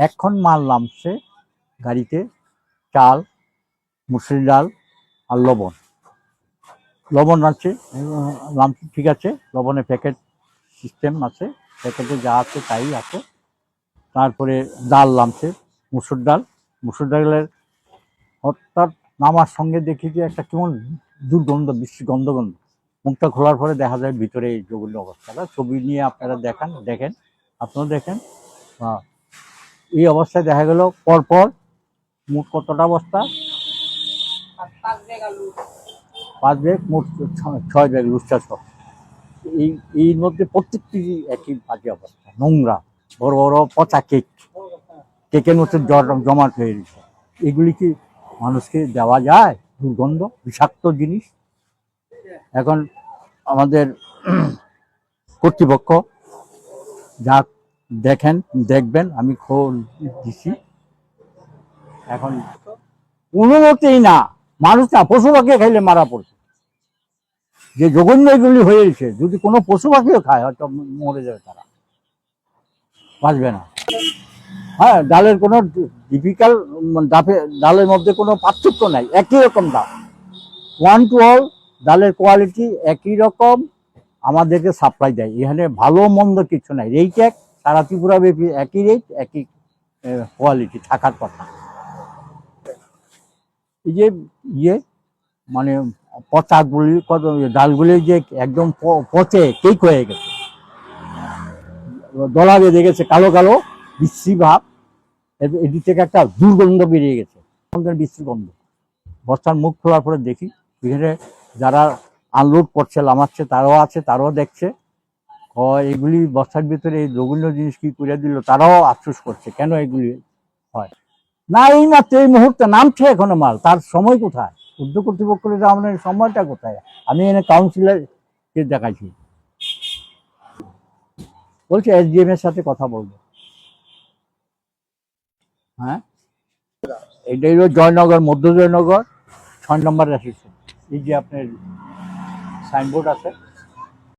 এখন মাল নামছে গাড়িতে, চাল, মুসুরি ডাল আর লবণ। লবণ নামছে, ঠিক আছে, লবণের প্যাকেট সিস্টেম আছে, প্যাকেটে যা আছে তাই আছে। তারপরে ডাল নামছে, মুসুর ডালের অর্থাৎ নামার সঙ্গে দেখি যে একটা কেমন দুর্গন্ধ, বিশ্রী গন্ধ। মুখটা খোলার পরে দেখা যায় ভিতরে এই জঘন্য অবস্থাটা। ছবি নিয়ে আপনারা দেখেন, আপনারা দেখেন। এই অবস্থায় দেখা গেল পরপর মোট কতটা বস্তা, 5 ব্যাগ, মোট 6 ব্যাগ লুচ্চা সব। এর মধ্যে প্রত্যেকটি একই বাজে অবস্থা, নোংরা, বড় বড় পচা কেকের মধ্যে জমাট হয়ে গেছে। এগুলি কি মানুষকে দেওয়া যায়? দুর্গন্ধ, বিষাক্ত জিনিস। এখন আমাদের কর্তৃপক্ষ যা দেখবেন, আমি খোঁজ দিছি। এখন কোনো মতেই না, মানুষ না, পশু পাখি খাইলে মারা পড়ছে। যে জঘন্য এগুলি হয়েছে, যদি কোনো পশু পাখিও খায় হয়তো মরে যাবে, তারা বাঁচবে না। হ্যাঁ, ডালের কোনো ডিফিকাল্ট, ডালের মধ্যে কোনো পার্থক্য নাই, একই রকম ডাল, 1 to all। ডালের কোয়ালিটি একই রকম, আমাদেরকে সাপ্লাই দেয়। এখানে ভালো মন্দ কিছু নাই, রেট এক, সারা ত্রিপুরা ব্যাপী একই রেট, একই কোয়ালিটি থাকার কথা। এই যে মানে পচাগুলি, ডালগুলি যে একদম পচে কেক হয়ে গেছে, দলা বেঁধে গেছে, কালো কালো বিশ্রী ভাব। এটি থেকে একটা দুর্গন্ধ বেরিয়ে গেছে, বিশ্রী গন্ধ। বস্তার মুখ খোলার পরে দেখি এখানে যারা আনলোড করছে, নামাচ্ছে, তারাও দেখছে। এগুলি বস্তার ভিতরে এই জঘন্য জিনিস কি করে দিল, তারাও আফসোস করছে কেন এগুলি হয় না। এই মাত্র এই মুহূর্তে নামছে এখনো মাল, তার সময় কোথায়? উদ্যোগ কর্তৃপক্ষের আমাদের সময়টা কোথায়? আমি এনে কাউন্সিলরকে দেখাইছি, বলছে SDM এর সাথে কথা বলবো। হ্যাঁ, এটাই হলো জয়নগর, মধ্য জয়নগর, 6 নম্বর রেসিডেন্সি। এই যে আপনার সাইনবোর্ড আছে,